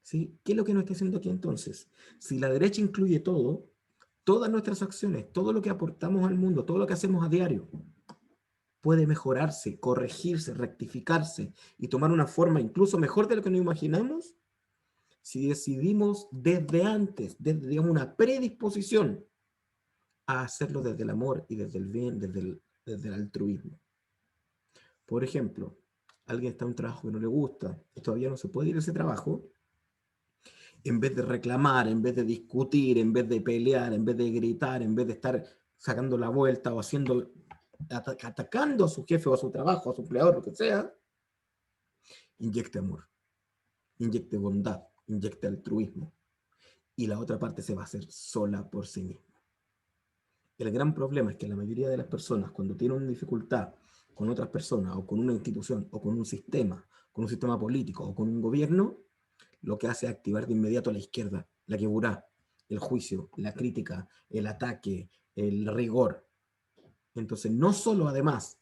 ¿Sí? ¿Qué es lo que nos está haciendo aquí entonces? Si la derecha incluye todo, todas nuestras acciones, todo lo que aportamos al mundo, todo lo que hacemos a diario, puede mejorarse, corregirse, rectificarse y tomar una forma incluso mejor de lo que nos imaginamos si decidimos desde antes, desde digamos, una predisposición a hacerlo desde el amor y desde el bien, desde el altruismo. Por ejemplo, alguien está en un trabajo que no le gusta y todavía no se puede ir a ese trabajo, en vez de reclamar, en vez de discutir, en vez de pelear, en vez de gritar, en vez de estar sacando la vuelta o haciendo, atacando a su jefe o a su trabajo, a su empleador, lo que sea, inyecte amor, inyecte bondad, inyecte altruismo. Y la otra parte se va a hacer sola por sí misma. El gran problema es que la mayoría de las personas, cuando tienen una dificultad con otras personas, o con una institución, o con un sistema político, o con un gobierno, lo que hace es activar de inmediato a la izquierda, la queburá, el juicio, la crítica, el ataque, el rigor. Entonces, no solo además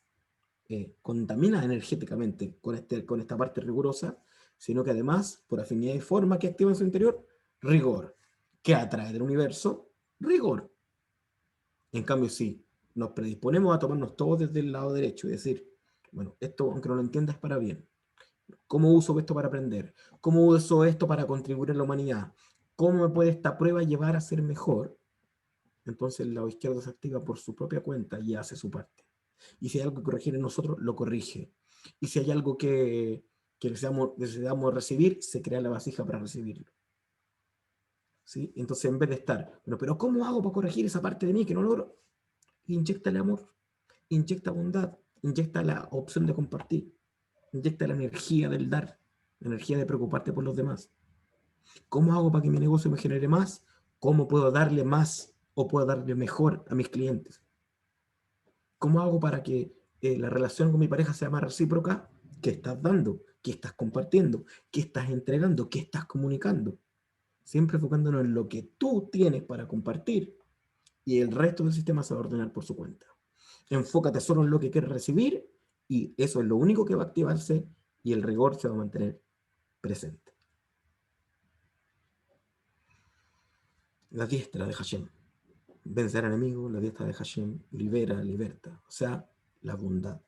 contamina energéticamente con esta parte rigurosa, sino que además, por afinidad y forma que activa en su interior, rigor, que atrae del universo rigor. En cambio, si nos predisponemos a tomarnos todo desde el lado derecho y decir, bueno, esto, aunque no lo entiendas, es para bien. ¿Cómo uso esto para aprender? ¿Cómo uso esto para contribuir a la humanidad? ¿Cómo me puede esta prueba llevar a ser mejor? Entonces el lado izquierdo se activa por su propia cuenta y hace su parte. Y si hay algo que corregir en nosotros, lo corrige. Y si hay algo que deseamos recibir, se crea la vasija para recibirlo. ¿Sí? Entonces, en vez de estar, bueno, pero ¿cómo hago para corregir esa parte de mí que no logro? Inyecta el amor, inyecta bondad, inyecta la opción de compartir, inyecta la energía del dar, la energía de preocuparte por los demás. ¿Cómo hago para que mi negocio me genere más? ¿Cómo puedo darle más o puedo darle mejor a mis clientes? ¿Cómo hago para que la relación con mi pareja sea más recíproca? ¿Qué estás dando? ¿Qué estás compartiendo? ¿Qué estás entregando? ¿Qué estás comunicando? Siempre enfocándonos en lo que tú tienes para compartir y el resto del sistema se va a ordenar por su cuenta. Enfócate solo en lo que quieres recibir y eso es lo único que va a activarse y el rigor se va a mantener presente. La diestra de Hashem. Vencer al enemigo, la diestra de Hashem, libera, liberta. O sea, la bondad.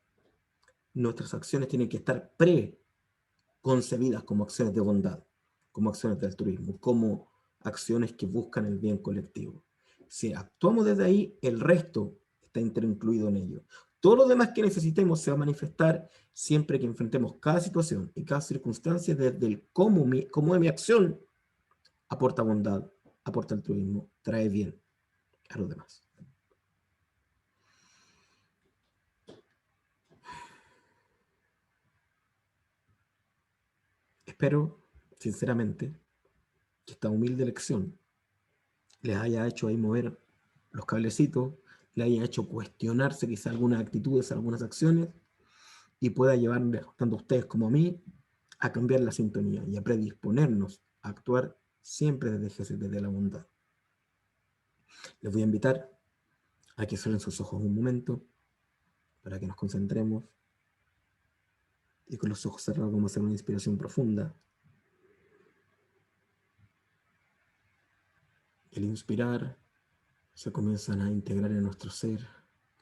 Nuestras acciones tienen que estar preconcebidas como acciones de bondad, como acciones de altruismo, como acciones que buscan el bien colectivo. Si actuamos desde ahí, el resto está incluido en ello. Todo lo demás que necesitemos se va a manifestar siempre que enfrentemos cada situación y cada circunstancia desde el cómo de mi acción aporta bondad, aporta altruismo, trae bien a los demás. Espero, sinceramente, que esta humilde lección les haya hecho ahí mover los cablecitos, les haya hecho cuestionarse quizá algunas actitudes, algunas acciones, y pueda llevarles, tanto a ustedes como a mí, a cambiar la sintonía y a predisponernos a actuar siempre desde la bondad. Les voy a invitar a que cierren sus ojos un momento para que nos concentremos y con los ojos cerrados vamos a hacer una inspiración profunda. El inspirar se comienzan a integrar en nuestro ser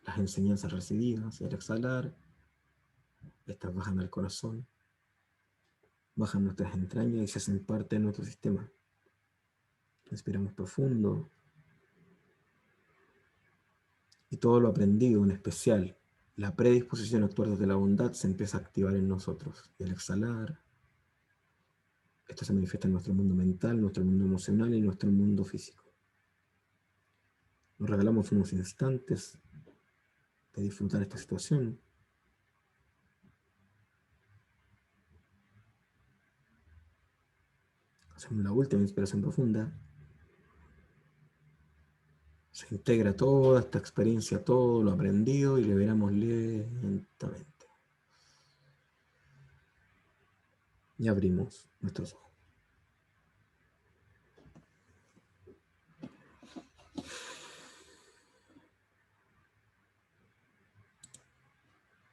las enseñanzas recibidas y al exhalar estas bajan al corazón, bajan nuestras entrañas y se hacen parte de nuestro sistema. Inspiramos profundo y todo lo aprendido, en especial la predisposición a actuar desde la bondad, se empieza a activar en nosotros. Y al exhalar, esto se manifiesta en nuestro mundo mental, nuestro mundo emocional y nuestro mundo físico. Nos regalamos unos instantes de disfrutar esta situación. Hacemos la última inspiración profunda. Se integra toda esta experiencia, todo lo aprendido y liberamos lentamente. Y abrimos nuestros ojos.